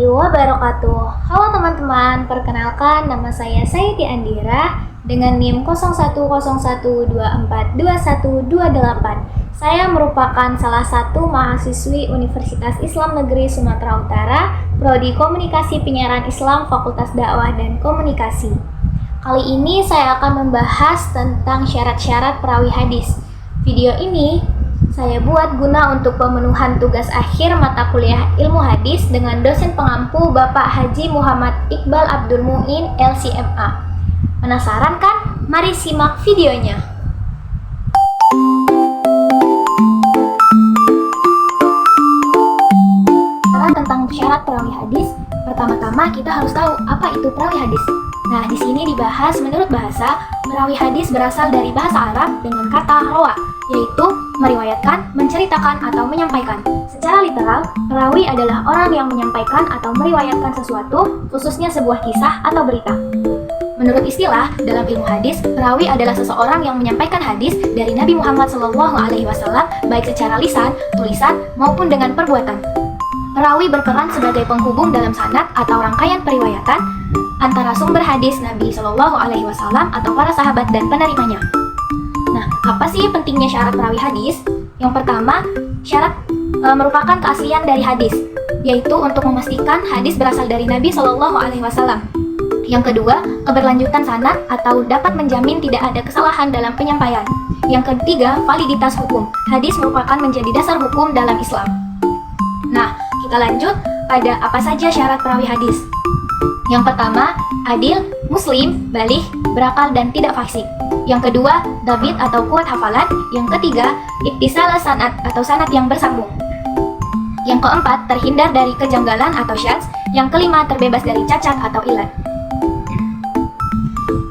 wabarakatuh. Halo teman-teman, perkenalkan nama saya Saiti Andira dengan NIM 0101242128. Saya merupakan salah satu mahasiswi Universitas Islam Negeri Sumatera Utara, Prodi Komunikasi Penyiaran Islam Fakultas Dakwah dan Komunikasi. Kali ini saya akan membahas tentang syarat-syarat perawi hadis. Video ini saya buat guna untuk pemenuhan tugas akhir mata kuliah ilmu hadis dengan dosen pengampu Bapak Haji Muhammad Iqbal Abdul Muin LCMA. Penasaran kan? Mari simak videonya. Tentang syarat perawi hadis, pertama-tama kita harus tahu apa itu perawi hadis. Nah, di sini dibahas menurut bahasa, perawi hadis berasal dari bahasa Arab dengan kata rawa, yaitu meriwayatkan, menceritakan, atau menyampaikan. Secara literal, perawi adalah orang yang menyampaikan atau meriwayatkan sesuatu, khususnya sebuah kisah atau berita. Menurut istilah, dalam ilmu hadis, perawi adalah seseorang yang menyampaikan hadis dari Nabi Muhammad SAW, baik secara lisan, tulisan, maupun dengan perbuatan. Perawi berperan sebagai penghubung dalam sanad atau rangkaian periwayatan antara sumber hadis Nabi SAW atau para sahabat dan penerimanya. Nah, apa sih pentingnya syarat perawi hadis? Yang pertama, syarat merupakan keaslian dari hadis, yaitu untuk memastikan hadis berasal dari Nabi SAW. Yang kedua, keberlanjutan sanad atau dapat menjamin tidak ada kesalahan dalam penyampaian. Yang ketiga, validitas hukum. Hadis merupakan menjadi dasar hukum dalam Islam. Nah, kita lanjut pada apa saja syarat perawi hadis. Yang pertama, adil, muslim, baligh, berakal dan tidak fasik. Yang kedua, dabit atau kuat hafalan. Yang ketiga, ittisal sanad atau sanad yang bersambung. Yang keempat, terhindar dari kejanggalan atau syadz. Yang kelima, terbebas dari cacat atau ilat.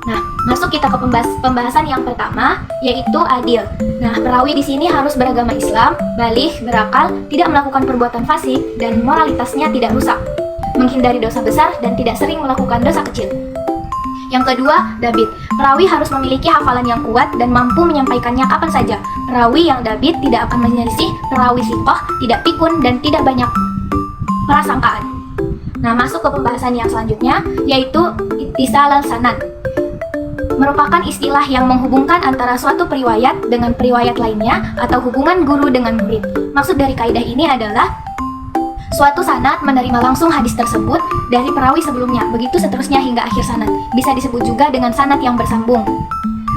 Nah, masuk kita ke pembahasan yang pertama, yaitu adil. Nah, perawi di sini harus beragama Islam, baligh, berakal, tidak melakukan perbuatan fasik, dan moralitasnya tidak rusak, menghindari dosa besar dan tidak sering melakukan dosa kecil. Yang kedua, dabit. Perawi harus memiliki hafalan yang kuat dan mampu menyampaikannya kapan saja. Perawi yang dabit tidak akan menyelisih perawi thiqah, tidak pikun dan tidak banyak prasangkaan. Nah, masuk ke pembahasan yang selanjutnya, yaitu ittisal sanad. Merupakan istilah yang menghubungkan antara suatu periwayat dengan periwayat lainnya atau hubungan guru dengan murid. Maksud dari kaidah ini adalah suatu sanad menerima langsung hadis tersebut dari perawi sebelumnya, begitu seterusnya hingga akhir sanad. Bisa disebut juga dengan sanad yang bersambung.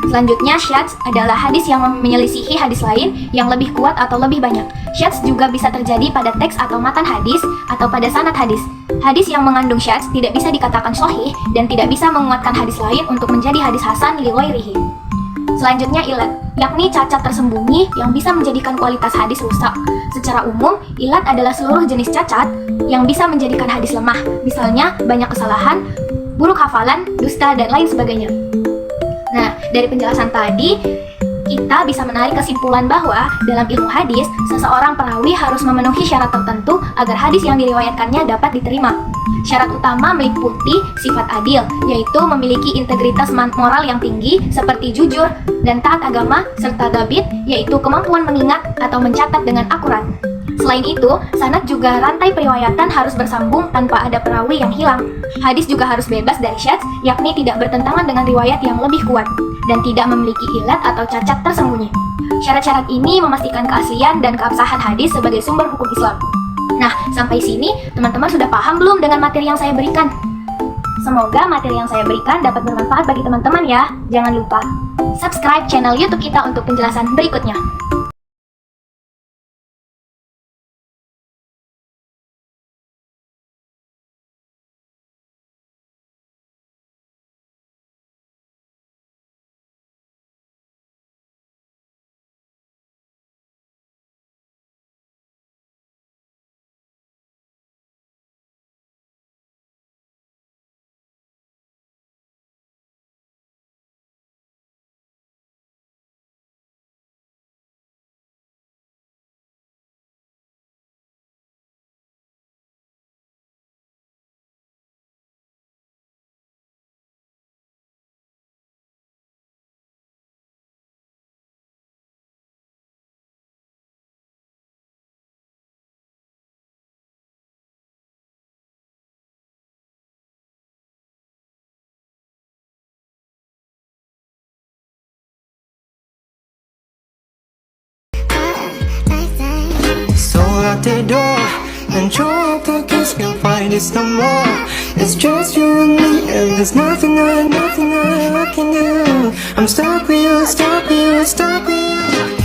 Selanjutnya, syadz adalah hadis yang menyelisihi hadis lain yang lebih kuat atau lebih banyak. Syadz juga bisa terjadi pada teks atau matan hadis atau pada sanad hadis. Hadis yang mengandung syadz tidak bisa dikatakan sahih dan tidak bisa menguatkan hadis lain untuk menjadi hadis hasan li ghairihi. Selanjutnya, ilat, yakni cacat tersembunyi yang bisa menjadikan kualitas hadis rusak. Secara umum, ilat adalah seluruh jenis cacat yang bisa menjadikan hadis lemah, misalnya banyak kesalahan, buruk hafalan, dusta, dan lain sebagainya. Nah, dari penjelasan tadi, kita bisa menarik kesimpulan bahwa dalam ilmu hadis, seseorang perawi harus memenuhi syarat tertentu agar hadis yang diriwayatkannya dapat diterima. Syarat utama meliputi sifat adil, yaitu memiliki integritas moral yang tinggi seperti jujur dan taat agama, serta dabit, yaitu kemampuan mengingat atau mencatat dengan akurat. Selain itu, sanad juga rantai periwayatan harus bersambung tanpa ada perawi yang hilang. Hadis juga harus bebas dari syadz, yakni tidak bertentangan dengan riwayat yang lebih kuat, dan tidak memiliki ilat atau cacat tersembunyi. Syarat-syarat ini memastikan keaslian dan keabsahan hadis sebagai sumber hukum Islam. Nah, sampai sini teman-teman sudah paham belum dengan materi yang saya berikan? Semoga materi yang saya berikan dapat bermanfaat bagi teman-teman ya. Jangan lupa subscribe channel YouTube kita untuk penjelasan berikutnya. out the door, and your pockets can't find this no more. It's just you and me, and there's nothing I can do. I'm stuck with you, stuck with you, stuck with you.